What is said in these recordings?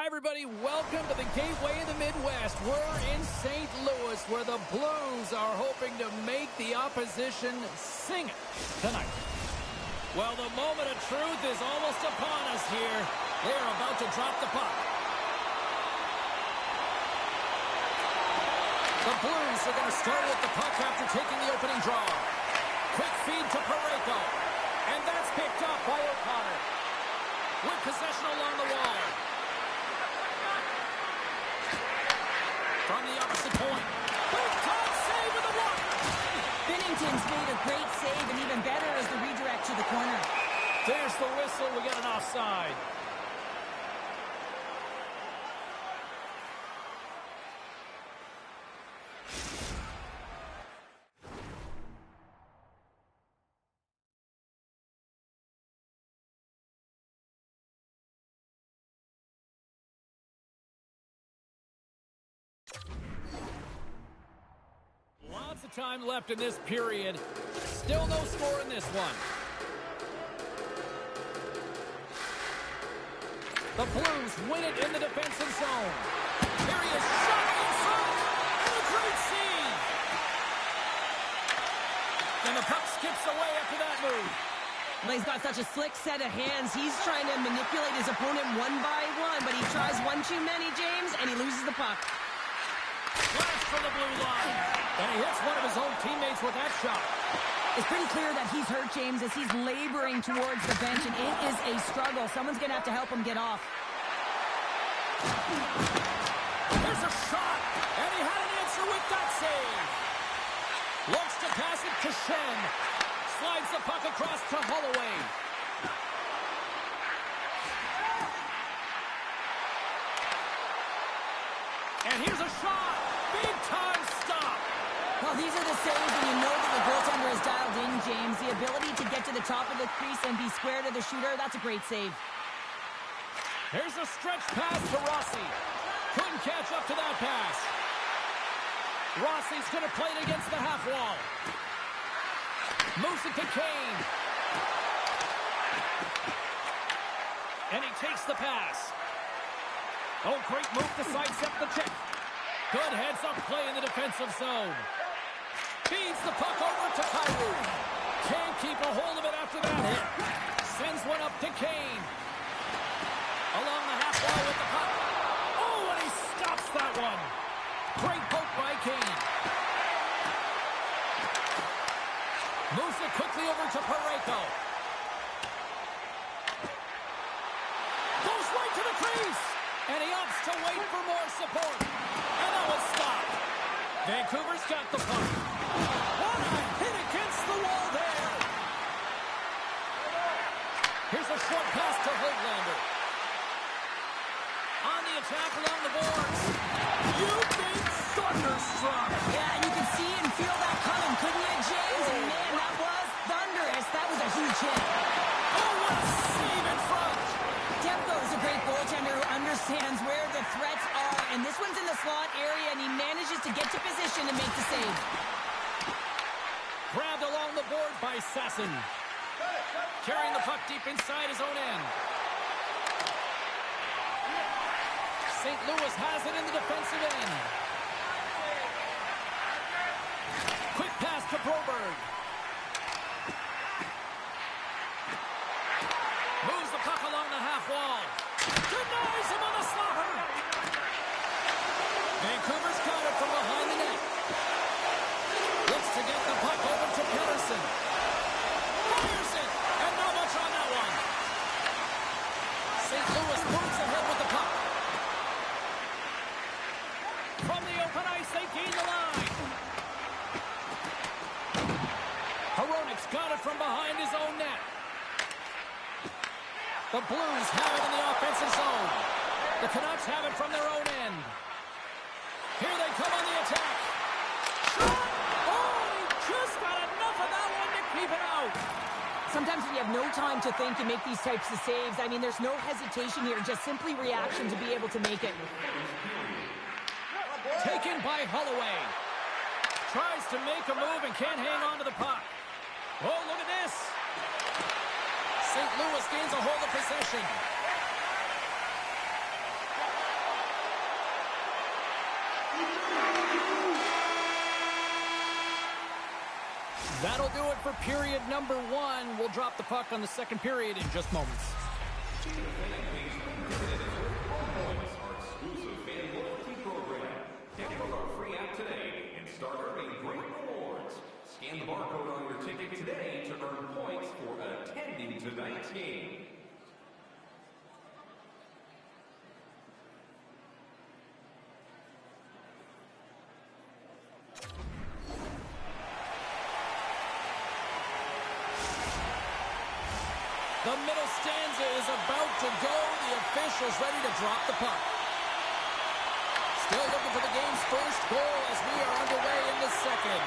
everybody. Welcome to the gateway of the Midwest. We're in St. Louis, where the Blues are hoping to make the opposition sing it tonight. Well, the moment of truth is almost upon us here. They are about to drop the puck. The Blues are going to start with the puck after taking the opening draw. Quick feed to Parayko. And that's picked up by O'Connor. With possession along the wall. From the opposite point. Big time save with the block. Binnington's made a great save, and even better is the redirect to the corner. There's the whistle. We get an offside. Lots of time left in this period. Still no score in this one. The Blues win it in the defensive zone. Here he is, shot in front, and a great save. And the puck skips away after that move. Well, he's got such a slick set of hands. He's trying to manipulate his opponent one by one, but he tries one too many, James, and he loses the puck. Flash from the blue line. And he hits one of his own teammates with that shot. It's pretty clear that he's hurt, James, as he's laboring towards the bench, and it is a struggle. Someone's going to have to help him get off. There's a shot, and he had an answer with that save. Looks to pass it to Shen. Slides the puck across to Holloway. And here's a shot. Big time stop. Well, these are the saves when you know that the goaltender is dialed in, James. The ability to get to the top of the crease and be square to the shooter, that's a great save. Here's a stretch pass to Rossi. Couldn't catch up to that pass. Rossi's going to play it against the half wall. Moves it to Kane. And he takes the pass. Oh, great move to sidestep the check. Good heads-up play in the defensive zone. Feeds the puck over to Kyrou. Can't keep a hold of it after that hit. Sends one up to Kane. Along the half wall with the puck. Oh, and he stops that one. Great poke by Kane. Moves it quickly over to Parayko. Goes right to the crease. And he opts to wait for more support. And that was stopped. Vancouver's got the puck. What a hit against the wall there. Here's a short pass to Höglander. On the attack along the boards. You think thunderstruck. Yeah, and you can see and feel that coming, couldn't you, James? And man, that was thunderous. That was a huge hit. Oh, what a save in front. Demko is a great goaltender who understands where the threats are, and this one's in the slot area, and he manages to get to position and make the save. Grabbed along the board by Sasson. Carrying the puck deep inside his own end. St. Louis has it in the defensive end. Quick pass to Broberg. Moves the puck along the half wall. Denies him on the slapper. Vancouver's got it from behind the net. Looks to get the puck over to Pettersson. Fires it, and not much on that one. St. Louis moves ahead with the puck. From the open ice, they gain the line. Hronik's got it from behind his own net. The Blues have it in the offensive zone. The Canucks have it from their own end. Here they come on the attack. Shot! Oh, he just got enough of that one to keep it out. Sometimes when you have no time to think and make these types of saves, I mean, there's no hesitation here, just simply reaction to be able to make it. Taken by Holloway. Tries to make a move and can't hang on to the puck. Oh, look at this. St. Louis gains a hold of possession. That'll do it for period number 1. We'll drop the puck on the second period in just moments. Our exclusive fan loyalty program. Download our free app today and start earning great rewards. Scan the barcode on your ticket today to earn points for attending tonight's game. The middle stanza is about to go. The officials ready to drop the puck. Still looking for the game's first goal as we are underway in the second.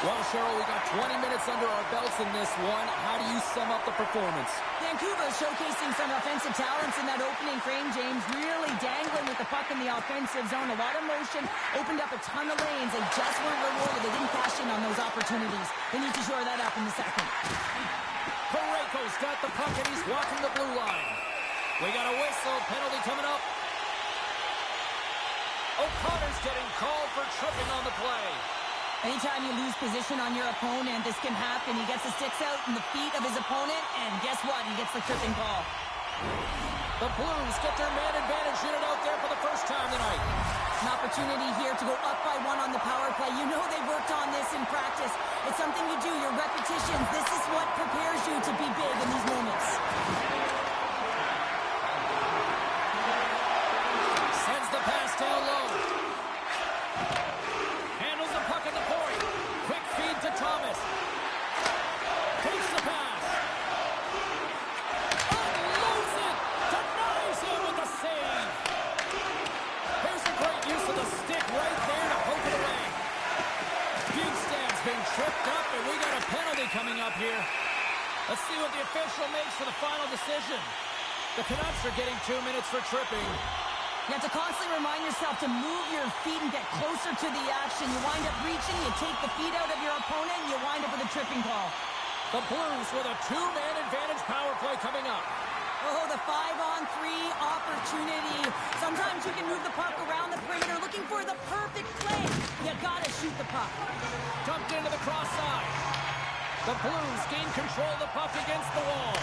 Well, Cheryl, we got 20 minutes under our belts in this one. How do you sum up the performance? Vancouver showcasing some offensive talents in that opening frame, James. Really dangling with the puck in the offensive zone. A lot of motion, opened up a ton of lanes. They just weren't rewarded. They didn't cash in on those opportunities. They need to shore that up in the second. Parayko's got the puck and he's walking the blue line. We got a whistle, penalty coming up. O'Connor's getting called for tripping on the play. Anytime you lose position on your opponent, this can happen. He gets the sticks out in the feet of his opponent, and guess what? He gets the tripping call. The Blues get their man advantage unit out there for the first time tonight. An opportunity here to go up by 1 on the power play. You know they've worked on this in practice. It's something you do, your repetitions. This is what prepares you to be big in these moments. Sends the pass down low. Handles the puck at the point. Quick feed to Thomas. Takes the pass. Unloads it. Denies him with the save. Here's a great use of the stick right there to poke it away. Bugstad's been tripped up, and we got a penalty coming up here. Let's see what the official makes for the final decision. The Canucks are getting 2 minutes for tripping. You have to constantly remind yourself to move your feet and get closer to the action. You wind up reaching, you take the feet out of your opponent, and you wind up with a tripping call. The Blues with a 2-man advantage power play coming up. Oh, the 5-on-3 opportunity. Sometimes you can move the puck around the perimeter looking for the perfect play. You gotta shoot the puck. Dumped into the cross side. The Blues gain control of the puck against the wall.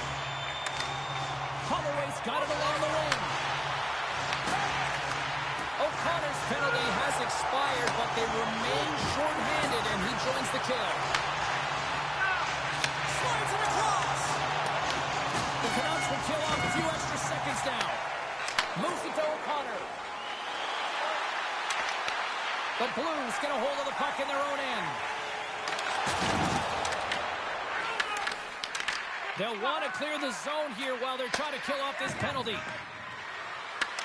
Holloway's got it along the wing. O'Connor's penalty has expired, but they remain short-handed, and he joins the kill. Slides it across. The Canucks will kill off a few extra seconds now. Moves it to O'Connor. The Blues get a hold of the puck in their own end. They'll want to clear the zone here while they're trying to kill off this penalty.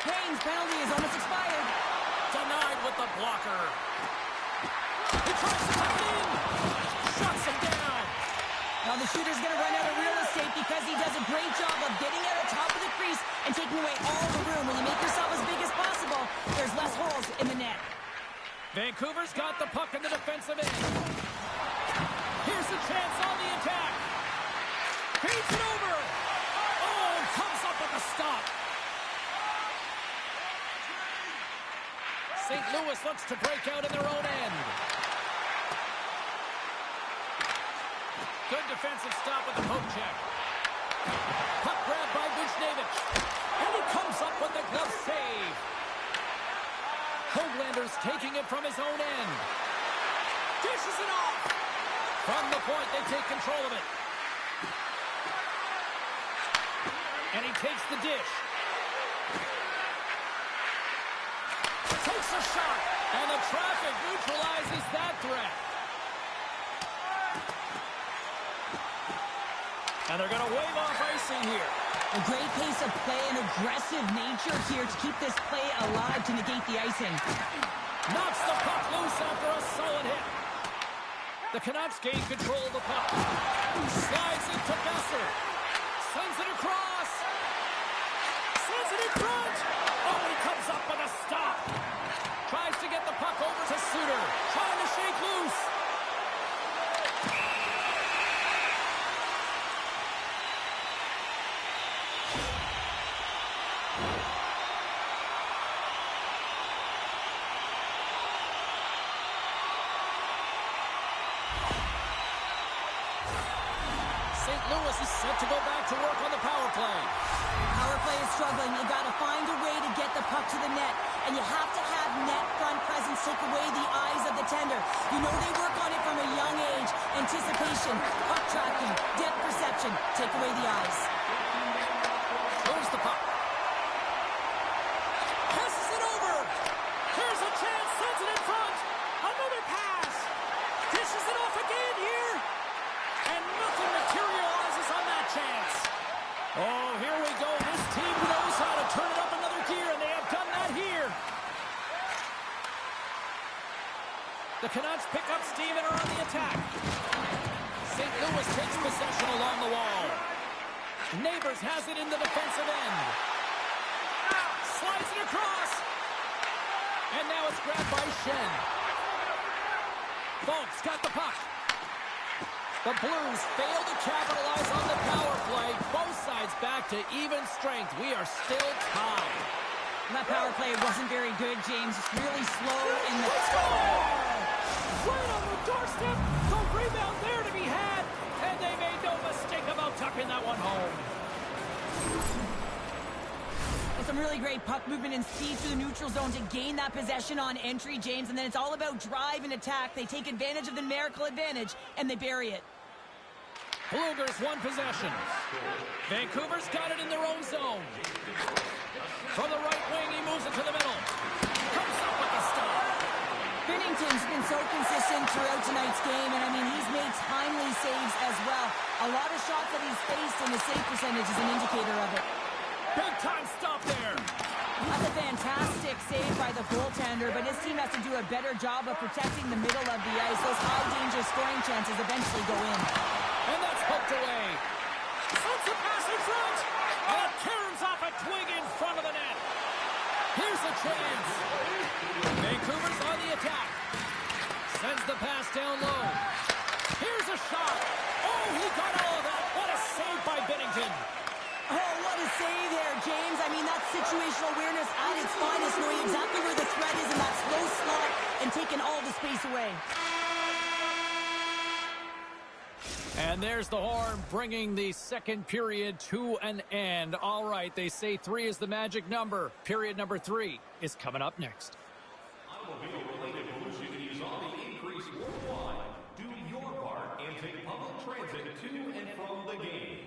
Payne's penalty is almost expired. Denied with the blocker. He tries to come in. Shuts him down. Now the shooter's going to run out of real estate because he does a great job of getting out of top of the crease and taking away all the room. When you make yourself as big as possible, there's less holes in the net. Vancouver's got the puck in the defensive end. Here's the chance on the attack. Feeds it over. Oh, comes up with a stop. St. Louis looks to break out in their own end. Good defensive stop with the poke check. Puck grab by Buchnevich. And he comes up with the glove save. Hoaglander's taking it from his own end. Dishes it off. From the point, they take control of it. And he takes the dish. Takes a shot. And the traffic neutralizes that threat. And they're going to wave off icing here. A great pace of play and aggressive nature here to keep this play alive to negate the icing. Knocks the puck loose after a solid hit. The Canucks gain control of the puck. Slides it to Besser. Sends it across. Sends it in front. Oh, he comes up with a stop. Tries to get the puck over to Suter. Trying to shake loose. St. Louis is set to go back to work on the power play. Power play is struggling. You got to find a way to get the puck to the net, and you have to have net front presence take away the eyes of the tender. You know they work on it from a young age. Anticipation, puck tracking, depth perception. Take away the eyes. Moves the puck. Passes it over. Here's a chance. Sends it in front. Another pass. Dishes it off again here. And nothing materializes on that chance. Oh, here we go. This team knows how to turn it up another gear, and they have done that here. The Canucks pick up steam and are on the attack. St. Louis takes possession along the wall. Neighbors has it in the defensive end. Slides it across. And now it's grabbed by Shen. Folks got the puck. The Blues fail to capitalize on the power play. Both sides back to even strength. We are still tied. That power play wasn't very good, James. It's really slow in the... Right on the doorstep. The rebound there to be had. And they made no mistake about tucking that one home. And some really great puck movement and speed through the neutral zone to gain that possession on entry, James. And then it's all about drive and attack. They take advantage of the numerical advantage, and they bury it. Bluegers won possession. Vancouver's got it in their own zone. From the right wing, he moves it to the middle. Comes up with the stop. Binnington's been so consistent throughout tonight's game, and I mean, he's made timely saves as well. A lot of shots that he's faced, and his save percentage is an indicator of it. Big time stop there. That's a fantastic save by the goaltender, but his team has to do a better job of protecting the middle of the ice. Those high-danger scoring chances eventually go in. And that's hooked away. Sends a pass in front. And turns off a twig in front of the net. Here's a chance. Vancouver's on the attack. Sends the pass down low. Here's a shot. Oh, he got all of that. What a save by Binnington. Oh, what a save there, James. I mean, that's situational awareness at its finest, knowing exactly where the threat is in that slow slot and taking all the space away. And there's the horn, bringing the second period to an end. All right, they say 3 is the magic number. Period number 3 is coming up next. Automobile-related pollution is on the increase worldwide. Do your part and take public transit to and from the game.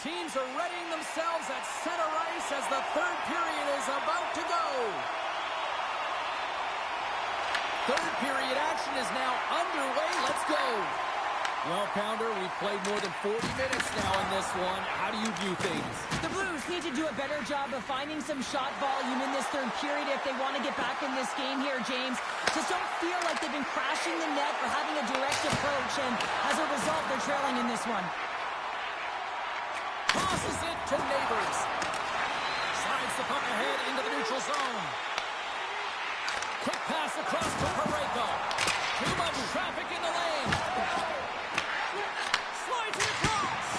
Teams are readying themselves at center ice as the third period is about to go. Third period action is now underway. Let's go. Well, Pounder, we've played more than 40 minutes now in this one. How do you view things? The Blues need to do a better job of finding some shot volume in this third period if they want to get back in this game here, James. Just don't feel like they've been crashing the net or having a direct approach, and as a result, they're trailing in this one. Passes it to Neighbors. Slides the puck ahead into the neutral zone. Quick pass across to Parayko. Too much traffic in the lane. Slides it across.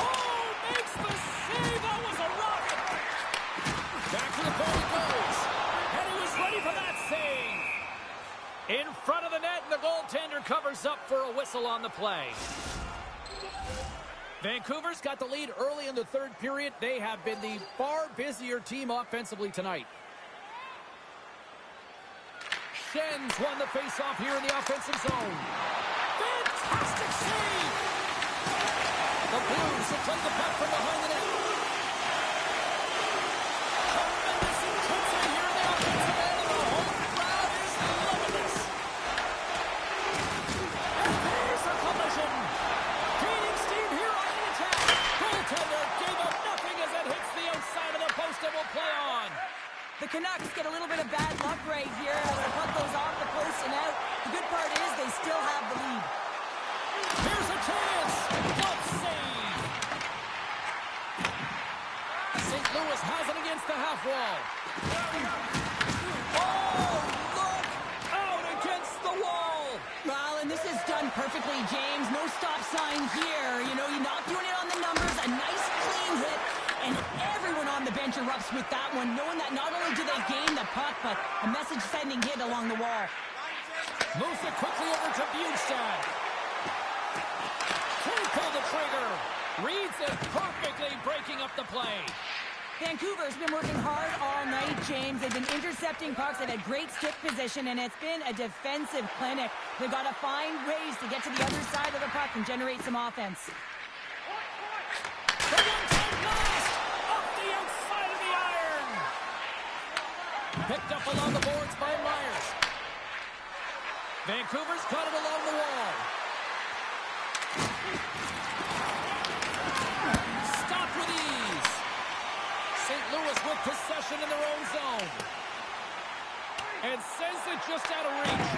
Oh, makes the save. That was a rocket. Back to the point he goes. And he was ready for that save. In front of the net, and the goaltender covers up for a whistle on the play. Vancouver's got the lead early in the third period. They have been the far busier team offensively tonight. Shen's won the faceoff here in the offensive zone. Fantastic save! The Blues have played the puck from behind the net. Tremendous intensity here in the offensive end, and the home crowd is loving this. And there's a collision. Gaining steam here on the attack. Goaltender gave up nothing as it hits the outside of the post and will play on. The Canucks get a little bit of bad luck right here. The puck goes off the post and out. The good part is they still have the lead. Here's a chance. What save. wall. Oh, look! Out against the wall! Well, and this is done perfectly, James. No stop sign here. You know, you're not doing it on the numbers. A nice clean hit. And everyone on the bench erupts with that one, knowing that not only do they gain the puck, but a message-sending hit along the wall. Moves it quickly over to Bjugstad. Can't pull the trigger. Reads it perfectly, breaking up the play. Vancouver's been working hard all night, James. They've been intercepting pucks. They've had great stick position, and it's been a defensive clinic. They've got to find ways to get to the other side of the puck and generate some offense. The one-time blast! Off the outside of the iron! Picked up along the boards by Myers. Vancouver's got it along the wall. Stop with ease. St. Louis with possession in their own zone. And sends it just out of reach.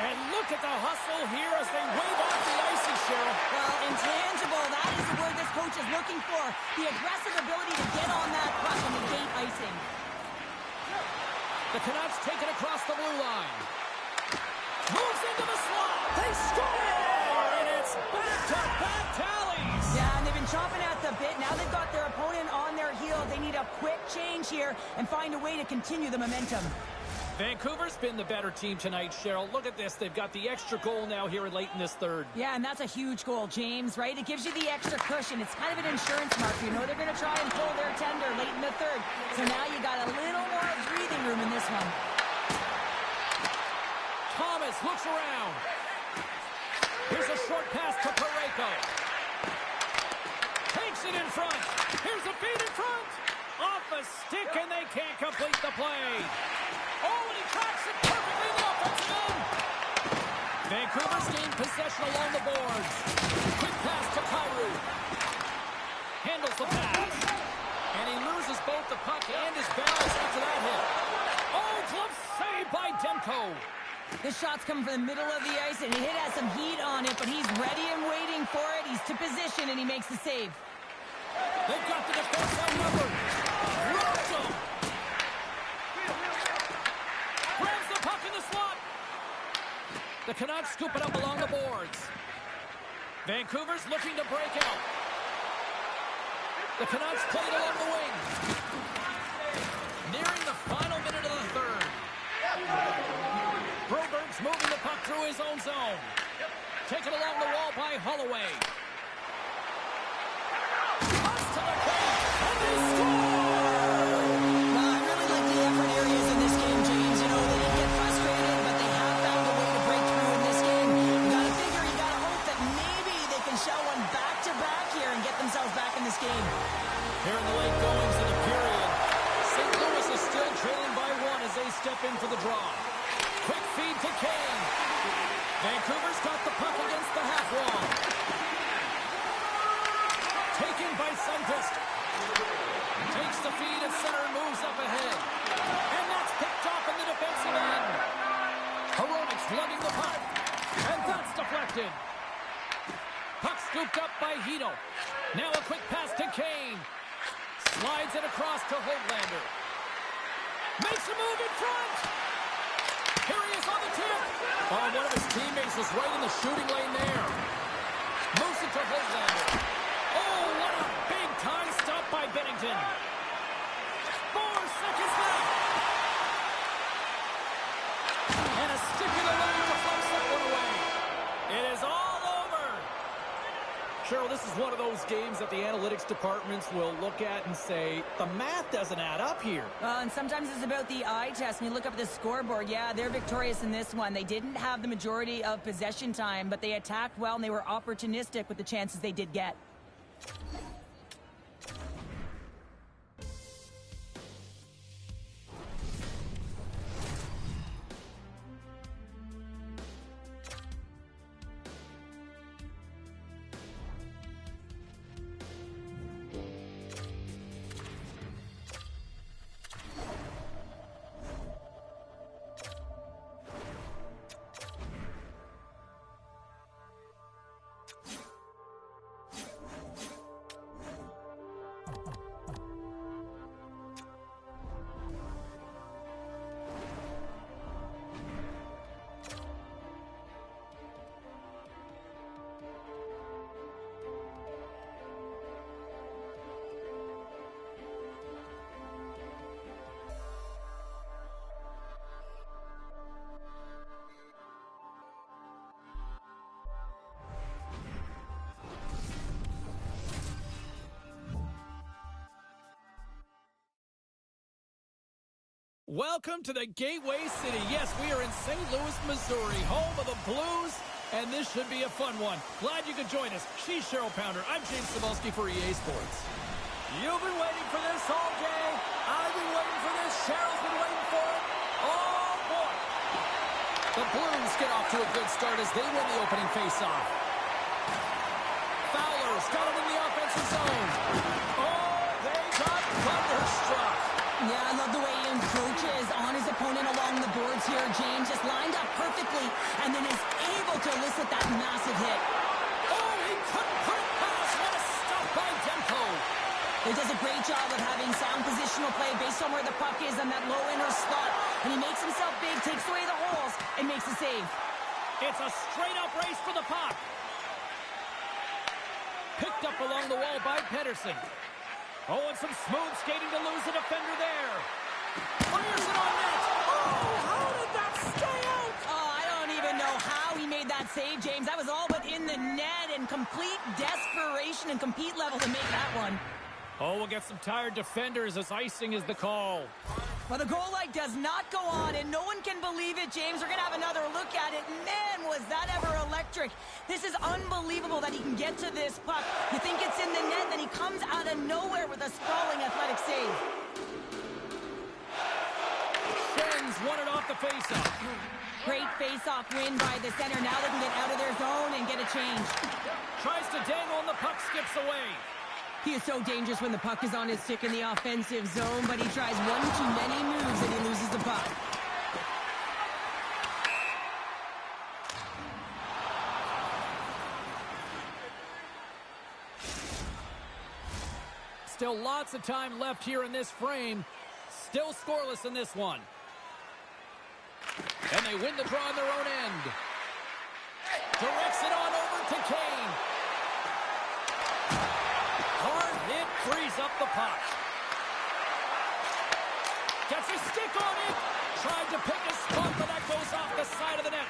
And look at the hustle here as they wave off the icing, Cheryl. Well, intangible. That is the word this coach is looking for. The aggressive ability to get on that puck and negate icing. The Canucks take it across the blue line. Moves into the slot. They score! And it's back-to-back tallies. Yeah, and they've been chomping at the bit. Now they've got their opponent on their heels. They need a quick change here and find a way to continue the momentum. Vancouver's been the better team tonight, Cheryl. Look at this. They've got the extra goal now here late in this third. Yeah, and that's a huge goal, James, right? It gives you the extra cushion. It's kind of an insurance marker. You know they're going to try and pull their tender late in the third. So now you got a little more breathing room in this one. Thomas looks around. Here's a short pass to Parayko. Takes it in front. Here's a feed in front. Off a stick, and they can't complete the play. Oh, and he tracks it perfectly in the offensive end. Vancouver's gained possession along the boards. Quick pass to Kyrou. Handles the pass. And he loses both the puck and his balance after that hit. Oh, glove saved by Demko. This shot's coming from the middle of the ice, and the hit has some heat on it, but he's ready and waiting for it. He's to position, and he makes the save. They've got the defense outnumbered. Drops him. Grabs the puck in the slot. The Canucks scoop it up along the boards. Vancouver's looking to break out. The Canucks play it along the wing. Nearing the final minute of the third. Broberg's moving the puck through his own zone. Taken along the wall by Holloway. Pass to the cage, and they score! Well, I really like the effort areas in this game, James. You know, they get frustrated, but they have found a way to break through in this game. You gotta figure, you gotta hope that maybe they can shell one back-to-back here and get themselves back in this game. Here in the late goings of the period, St. Louis is still trailing by one as they step in for the draw. Quick feed to Kane. Vancouver's got the puck against the half wall. Taken by Sundqvist. Takes the feed at center and moves up ahead. And that's picked off in the defensive end. Hronik's lugging the puck. And that's deflected. Puck scooped up by Hito. Now a quick pass to Kane. Slides it across to Höglander. Makes a move in front. Here he is on the tip. Oh, one of his teammates was right in the shooting lane there. Moves it to Höglander. Oh, what a big-time stop by Bennington. 4 seconds left. And a stick in the line deflects that one away. It is all over. Cheryl, this is one of those games that the analytics departments will look at and say, the math doesn't add up here. Well, and sometimes it's about the eye test. When you look up at the scoreboard, yeah, they're victorious in this one. They didn't have the majority of possession time, but they attacked well, and they were opportunistic with the chances they did get. Welcome to the Gateway City. Yes, we are in St. Louis, Missouri, home of the Blues, and this should be a fun one. Glad you could join us. She's Cheryl Pounder. I'm James Cebulski for EA Sports. You've been waiting for this all day. I've been waiting for this. Cheryl's been waiting for it. Oh, boy. The Blues get off to a good start as they win the opening faceoff. Fowler's got it in the offensive zone. Oh, they got thunderstruck. Yeah, I love the way he encroaches on his opponent along the boards here. James just lined up perfectly and then is able to elicit that massive hit. Oh, he couldn't put it past. What a stop by Demko. He does a great job of having sound positional play based on where the puck is in that low inner slot. And he makes himself big, takes away the holes, and makes a save. It's a straight-up race for the puck. Picked up along the wall by Pedersen. Oh, and some smooth skating to lose the defender there. Fires it on net. Oh, how did that stay out? Oh, I don't even know how he made that save, James. That was all but in the net and complete desperation and compete level to make that one. Oh, we'll get some tired defenders as icing is the call. Well, the goal light does not go on, and no one can believe it, James. We're going to have another look at it. Man, was that ever electric. This is unbelievable that he can get to this puck. You think it's in the net, then he comes out of nowhere with a sprawling athletic save. Shen's won it off the faceoff. Great face-off win by the center. Now they can get out of their zone and get a change. Tries to dangle, and the puck skips away. He is so dangerous when the puck is on his stick in the offensive zone, but he tries one too many moves and he loses the puck. Still lots of time left here in this frame. Still scoreless in this one. And they win the draw on their own end. Directs it on over to Kane. Hard hit, frees up the puck. Gets a stick on it. Tried to pick a spot, but that goes off the side of the net.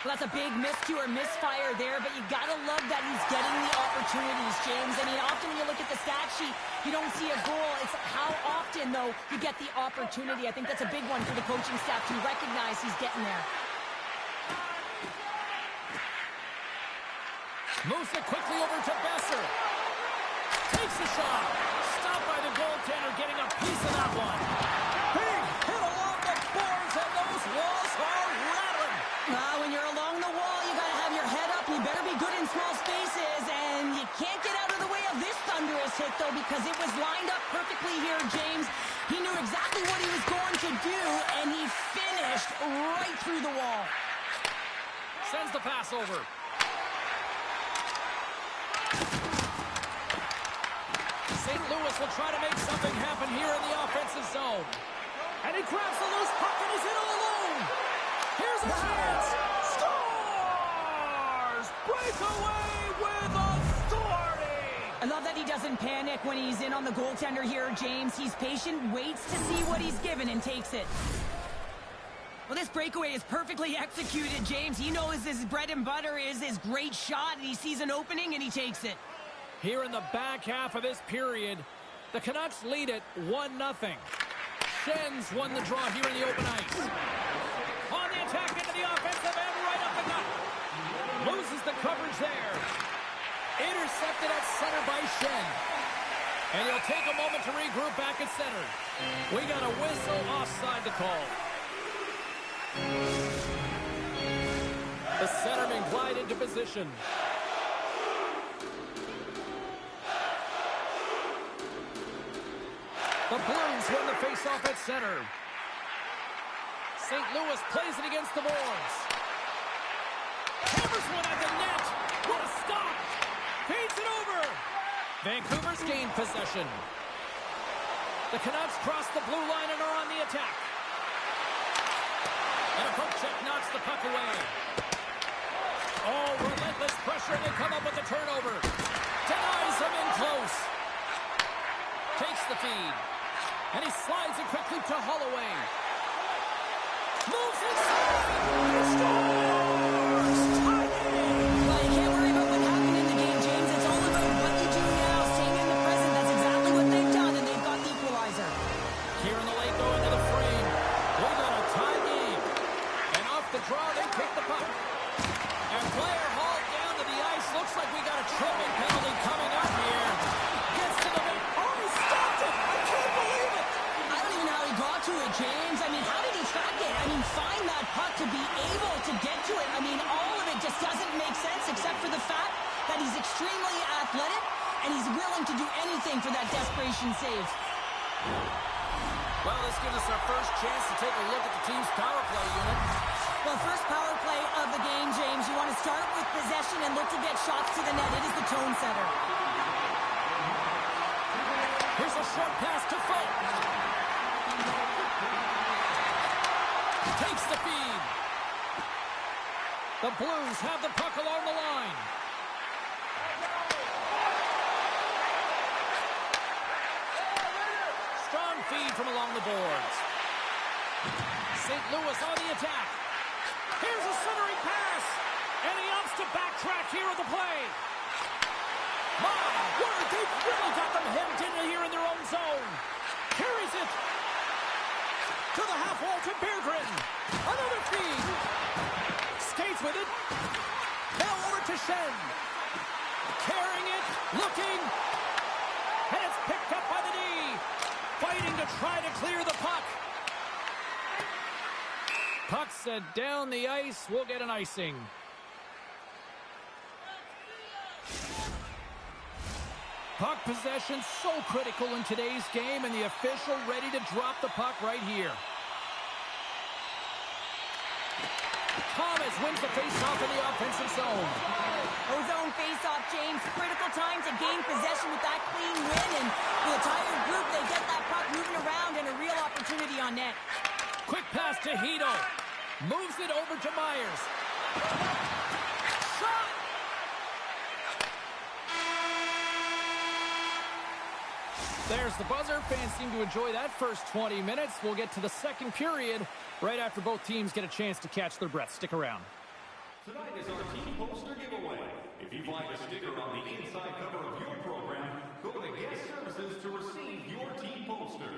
Well, that's a big miscue or misfire there, but you gotta love that he's getting the opportunities, James. I mean, often when you look at the stat sheet, you don't see a goal. It's how often, though, you get the opportunity. I think that's a big one for the coaching staff to recognize he's getting there. Moves it quickly over to Besser. Takes the shot. Stopped by the goaltender, getting a piece of that one. Big hit along the boards, and those walls are rattling. When you're along the wall, you gotta have your head up. You better be good in small spaces, and you can't get out of the way of this thunderous hit, though, because it was lined up perfectly here, James. He knew exactly what he was going to do, and he finished right through the wall. Sends the pass over. St. Louis will try to make something happen here in the offensive zone. And he grabs the loose puck and he's in all alone. Here's a chance. Scores! Breakaway with authority! I love that he doesn't panic when he's in on the goaltender here, James. He's patient, waits to see what he's given, and takes it. Well, this breakaway is perfectly executed, James. He knows his bread and butter is his great shot, and he sees an opening, and he takes it. Here in the back half of this period, the Canucks lead it 1-0. Schen's won the draw here in the open ice. On the attack into the offensive end, right up the gut. Loses the coverage there. Intercepted at center by Schenn. And he'll take a moment to regroup back at center. We got a whistle offside to call. The centerman glide into position. The Blues win the faceoff at center. St. Louis plays it against the boards. Hammers one at the net. What a stop. Feeds it over. Vancouver's gained possession. The Canucks cross the blue line and are on the attack. And a poke check knocks the puck away. Oh, relentless pressure, and they come up with the turnover. Denies him in close. Takes the feed. And he slides it quickly to Holloway. Moves inside. He scores! Tie game! Well, you can't worry about what happened in the game, James. It's all about what you do now, staying in the present. That's exactly what they've done, and they've got the equalizer. Here in the late going to the frame. draw, they take the puck. And player hauled down to the ice. Looks like we got a tripping penalty coming up here. Gets to the net. Oh, he stopped it! I can't believe it! I don't even know how he got to it, James. I mean, how did he track it? I mean, find that puck to be able to get to it. I mean, all of it just doesn't make sense except for the fact that he's extremely athletic and he's willing to do anything for that desperation save. Well, this gives us our first chance to take a look at the team's power play unit. Well, first power play of the game, James. You want to start with possession and look to get shots to the net. It is the tone setter. Here's a short pass to Folk. Takes the feed. The Blues have the puck along the line. Strong feed from along the boards. St. Louis on the attack. Here's a centering pass. And he opts to backtrack here at the play. My word, they've really got them hemmed in here in their own zone. Carries it to the half wall to Beardren. Another feed. Skates with it. Now over to Shen. Carrying it. Looking. And it's picked up by the D. Fighting to try to clear the puck. Puck set down the ice. We'll get an icing. Puck possession so critical in today's game, and the official ready to drop the puck right here. Thomas wins the faceoff in the offensive zone. Zone faceoff, James. Critical time to gain possession with that clean win, and the entire group, they get that puck moving around and a real opportunity on net. Quick pass to Hito. Moves it over to Myers. Shot! There's the buzzer. Fans seem to enjoy that first 20 minutes. We'll get to the second period right after both teams get a chance to catch their breath. Stick around. Tonight is our team poster giveaway. If you'd like a sticker on the inside cover of your program, go to Guest Services to receive your team poster.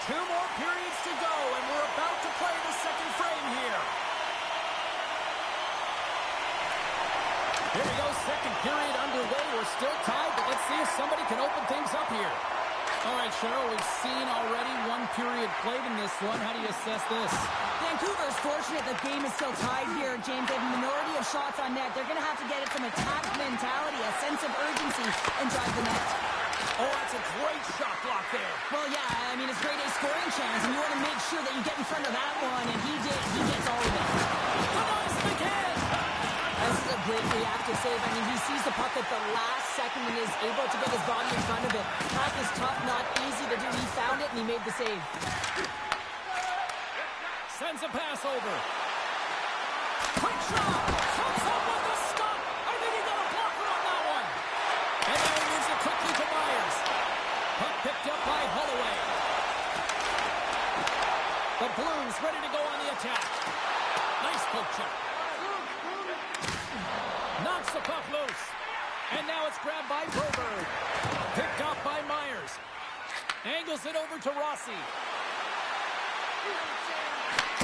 Two more periods to go, and we're about to play the second frame here. Here we go, second period underway. We're still tied, but let's see if somebody can open things up here. All right, Cheryl, we've seen already one period played in this one. How do you assess this? Vancouver's fortunate the game is still tied here, James. They have a minority of shots on net. They're going to have to get it from attack mentality, a sense of urgency, and drive the net. Oh, that's a great shot block there. Well, yeah, I mean, it's grade A scoring chance, and you want to make sure that you get in front of that one, and he did. He gets all of it. Nice again. This is a great reactive save. I mean, he sees the puck at the last second and is able to get his body in front of it. That is tough, not easy to do. He found it, and he made the save. Sends a pass over. Quick shot. Comes up with the stop. I think he got a blocker on that one. And now he moves it quickly to Myers. Puck picked up by Holloway. The Blues ready to go on the attack. Nice poke check. Knocks the puck loose. And now it's grabbed by Broberg. Picked up by Myers. Angles it over to Rossi.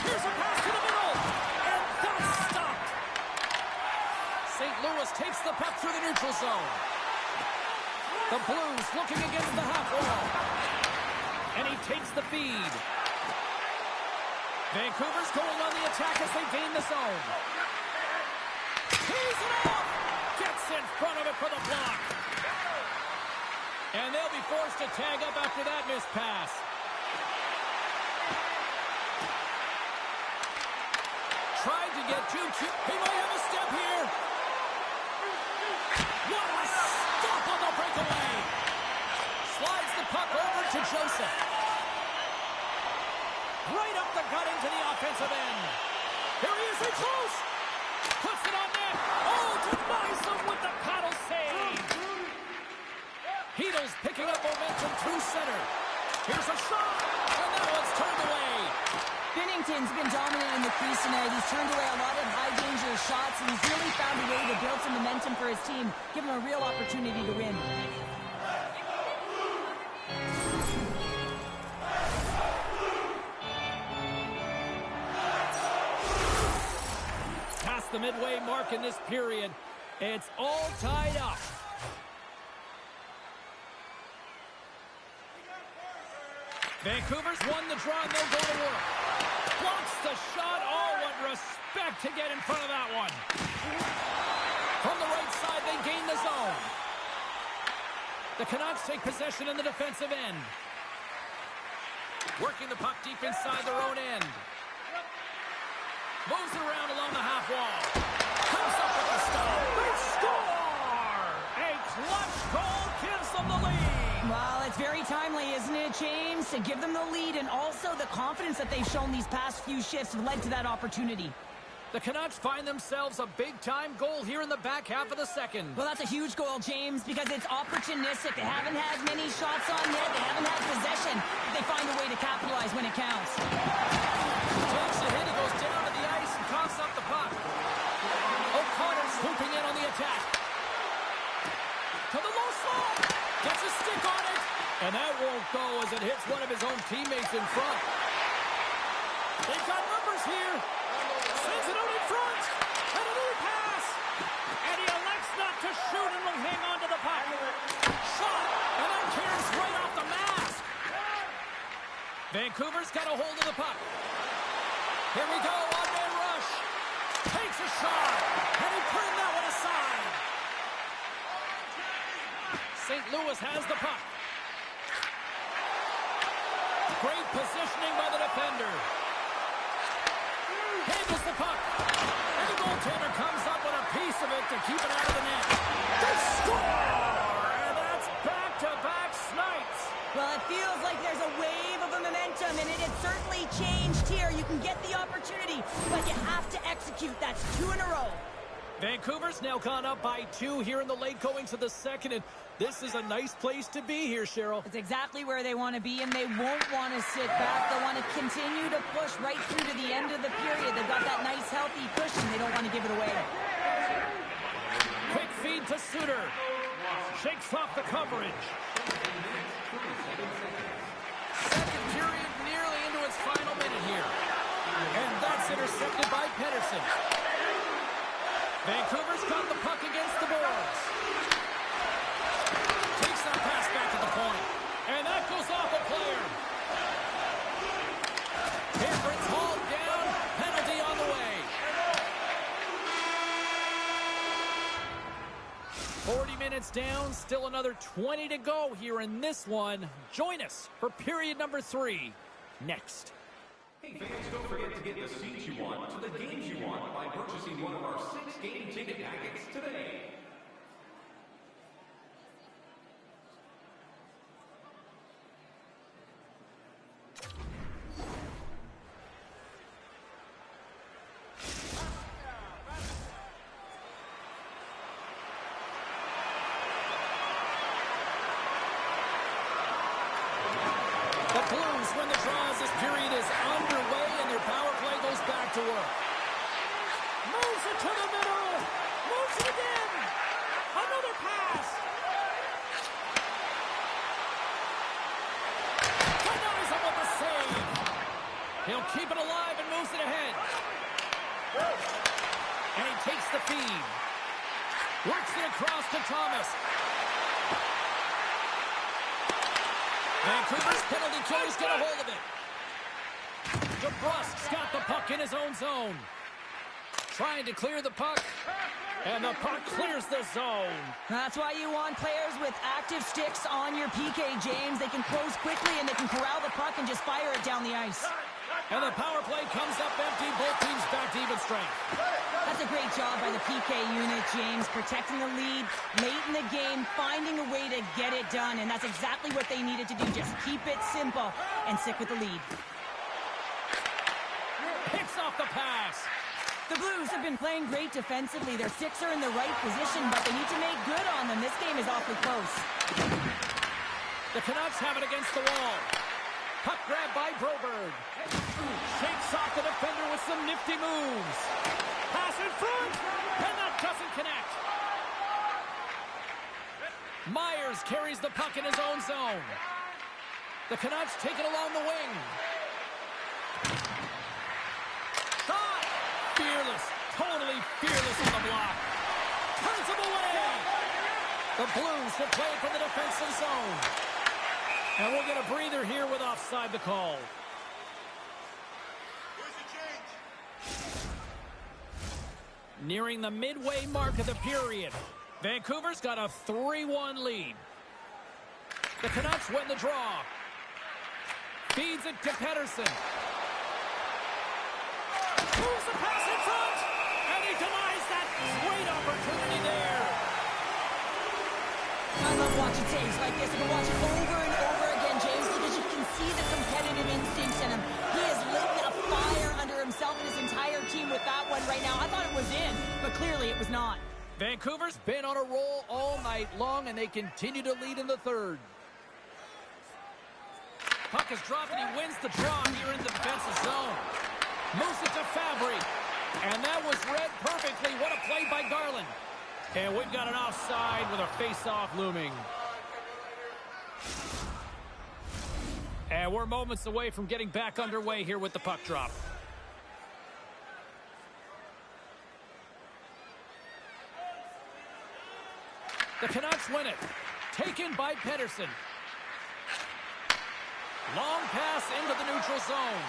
Here's a pass to the middle. And that's stopped. St. Louis takes the puck through the neutral zone. The Blues looking against the half wall. And he takes the feed. Vancouver's going on the attack as they gain the zone. Tees it off. Gets in front of it for the block. And they'll be forced to tag up after that missed pass. Tried to get two. He might have a step here. What a stop on the breakaway. Slides the puck over to Joseph. Right up the gut into the offensive end. Here he is, in close. Puts it on net. Oh, denies him with the paddle save. Heedle's picking up momentum through center. Here's a shot. And now it's turned away. Edmonton's been dominant in the crease tonight. He's turned away a lot of high-danger shots, and he's really found a way to build some momentum for his team, give him a real opportunity to win. Past the midway mark in this period, it's all tied up. Vancouver's won the draw, and they'll go to work. Blocks the shot. Oh, what respect to get in front of that one. From the right side, they gain the zone. The Canucks take possession in the defensive end. Working the puck deep inside their own end. Moves it around along the half wall. Comes up with the stop. They score! A clutch goal gives them the lead. Well, it's very timely, isn't it, James? To give them the lead, and also the confidence that they've shown these past few shifts have led to that opportunity. The Canucks find themselves a big-time goal here in the back half of the second. Well, that's a huge goal, James, because it's opportunistic. They haven't had many shots on net. They haven't had possession. They find a way to capitalize when it counts. Takes a hit. He goes down to the ice and coughs up the puck. O'Connor swooping in on the attack. To the low slot. Gets a stick on it. And that won't go as it hits one of his own teammates in front. They've got numbers here. Sends it out in front. And a new pass. And he elects not to shoot and will hang on to the puck. Shot. And that tears right off the mask. Vancouver's got a hold of the puck. Here we go. One-man rush. Takes a shot. And he turned that one aside. St. Louis has the puck. Great positioning by the defender. Handles the puck. And the goaltender comes up with a piece of it to keep it out of the net. They score! And that's back-to-back snipes. Well, it feels like there's a wave of momentum, and it has certainly changed here. You can get the opportunity, but you have to execute. That's 2 in a row. Vancouver's now gone up by 2 here in the late going to the second, and this is a nice place to be here, Cheryl. It's exactly where they want to be, and they won't want to sit back. They want to continue to push right through to the end of the period. They've got that nice, healthy push, and they don't want to give it away. Quick feed to Suter. Shakes off the coverage. Second period nearly into its final minute here. And that's intercepted by Pettersson. Vancouver's got the puck against the boards. Takes that pass back to the point. And that goes off a player. Everett's hauled down. Penalty on the way. 40 minutes down. Still another 20 to go here in this one. Join us for period number 3 next. Hey fans, don't forget to get the seats you want to the games you want by purchasing one of our 6 game ticket packets today. The Blues win the draw as this period is underway and their power play goes back to work. Moves it to the middle. Moves it again. Another pass. Denies him with the save. He'll keep it alive and moves it ahead. And he takes the feed. Works it across to Thomas. Vancouver's penalty killers get a hold of it. DeBrusk's got the puck in his own zone. Trying to clear the puck. And the puck clears the zone. That's why you want players with active sticks on your PK, James. They can close quickly and they can corral the puck and just fire it down the ice. And the power play comes up empty. Both teams back to even strength. That's a great job by the PK unit, James. Protecting the lead late in the game, finding a way to get it done. And that's exactly what they needed to do. Just keep it simple and stick with the lead. Picks off the pass. The Blues have been playing great defensively. Their sticks are in the right position, but they need to make good on them. This game is awfully close. The Canucks have it against the wall. Puck grab by Broberg. Shakes off the some nifty moves. Pass in front, and that doesn't connect. Myers carries the puck in his own zone. The Canucks take it along the wing. Shot! Fearless, totally fearless on the block. Turns him away. The Blues will play it from the defensive zone. And we'll get a breather here with offside the call. Nearing the midway mark of the period. Vancouver's got a 3-1 lead. The Canucks win the draw. Feeds it to Pettersson. Moves the pass in front. And he denies that great opportunity there. I love watching saves like this. You can watch it over and over again, James, because you can see the competitive instincts in him. He is lit a fire under himself and his entire team with that one right now. I thought it was in, but clearly it was not. Vancouver's been on a roll all night long, and they continue to lead in the third. Puck is dropped, and he wins the draw here in the defensive zone. Moves it to Fabry. And that was read perfectly. What a play by Garland. And we've got an offside with a face-off looming. And we're moments away from getting back underway here with the puck drop. The Canucks win it. Taken by Pettersson. Long pass into the neutral zone.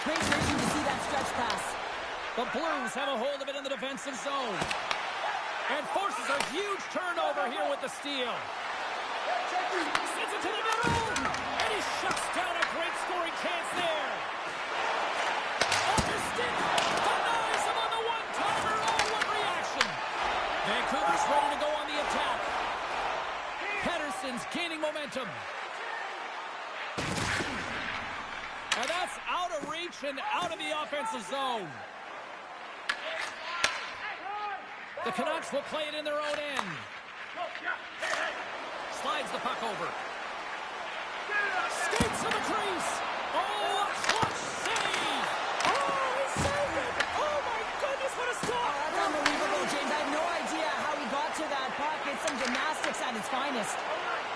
Great vision to see that stretch pass. The Blues have a hold of it in the defensive zone. And forces a huge turnover here with the steal. Sends it to the middle. And he shuts down a great scoring chance there. Off his stick. Denies him on the one-timer. Oh, what reaction. Vancouver's ready to go on the attack. Pettersson's gaining momentum. And that's out of reach and out of the offensive zone. The Canucks will play it in their own end. Slides the puck over. Skates to the crease. Oh, a clutch save. Oh, he saved it. Oh, my goodness, what a stop. Oh, that's unbelievable, James. I have no idea how he got to that puck. It's some gymnastics at its finest.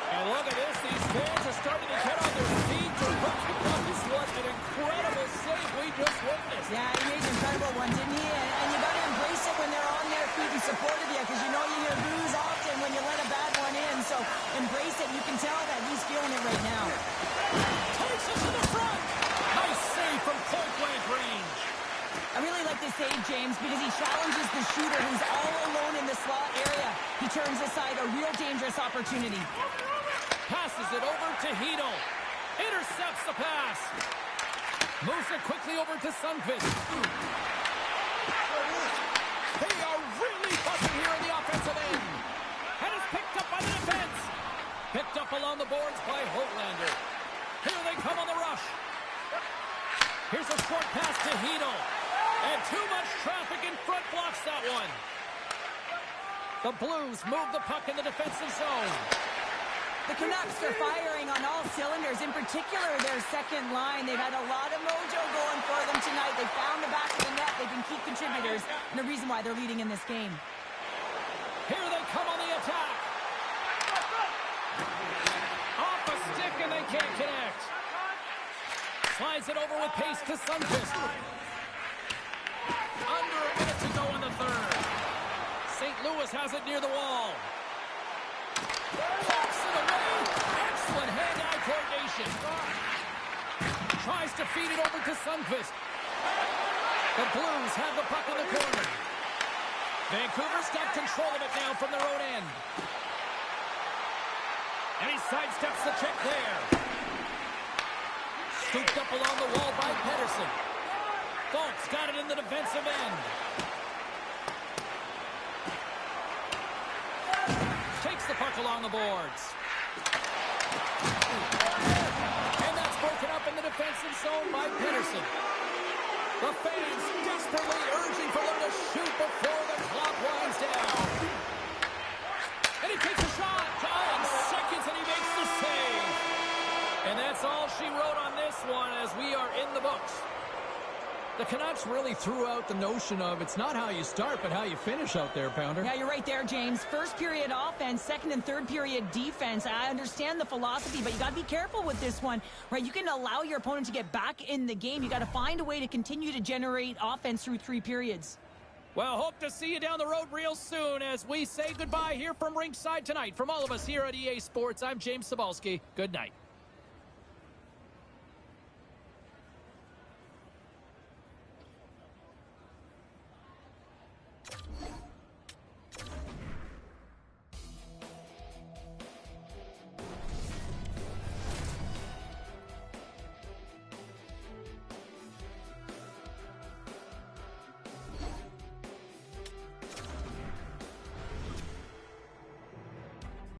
And look at this. These fans are starting to get on their feet to recognize what an incredible save we just witnessed. Yeah, he made an incredible one, didn't he? And you got to embrace it when they're on their feet and supportive you, because you know you hear boos often when you let a bad one in. So embrace it. You can tell that he's feeling it right now. Takes it to the front. Nice save from point-blank range. I really like this save, James, because he challenges the shooter who's all alone in the slot area. He turns aside a real dangerous opportunity. Passes it over to Hedl. Intercepts the pass. Moves it quickly over to Sundqvist. They are really buzzing here in the offensive end. And it's picked up by the defense. Picked up along the boards by Holtlander. Here they come on the rush. Here's a short pass to Hedl. And too much traffic in front blocks that one. The Blues move the puck in the defensive zone. The Canucks are firing on all cylinders, in particular their second line. They've had a lot of mojo going for them tonight. They found the back of the net. They've been key contributors, and the reason why they're leading in this game. Here they come on the attack. Off a stick, and they can't connect. Slides it over with pace to Sundqvist. Under a minute to go in the third. St. Louis has it near the wall. Pops it away. Excellent hand-eye coordination. Tries to feed it over to Sundqvist. The Blues have the puck in the corner. Vancouver's got control of it now from their own end. And he sidesteps the check there. Scooped up along the wall by Pettersson. Falk's got it in the defensive end. Takes the puck along the boards. And that's broken up in the defensive zone by Pettersson. The fans desperately urging for them to shoot before the clock winds down. And he takes a shot. 9 seconds and he makes the save. And that's all she wrote on this one as we are in the books. The Canucks really threw out the notion of it's not how you start, but how you finish out there, Pounder. Yeah, you're right there, James. First period offense, second and third period defense. I understand the philosophy, but you got to be careful with this one, right? You can allow your opponent to get back in the game. You got to find a way to continue to generate offense through 3 periods. Well, hope to see you down the road real soon as we say goodbye here from ringside tonight. From all of us here at EA Sports, I'm James Cebulski. Good night.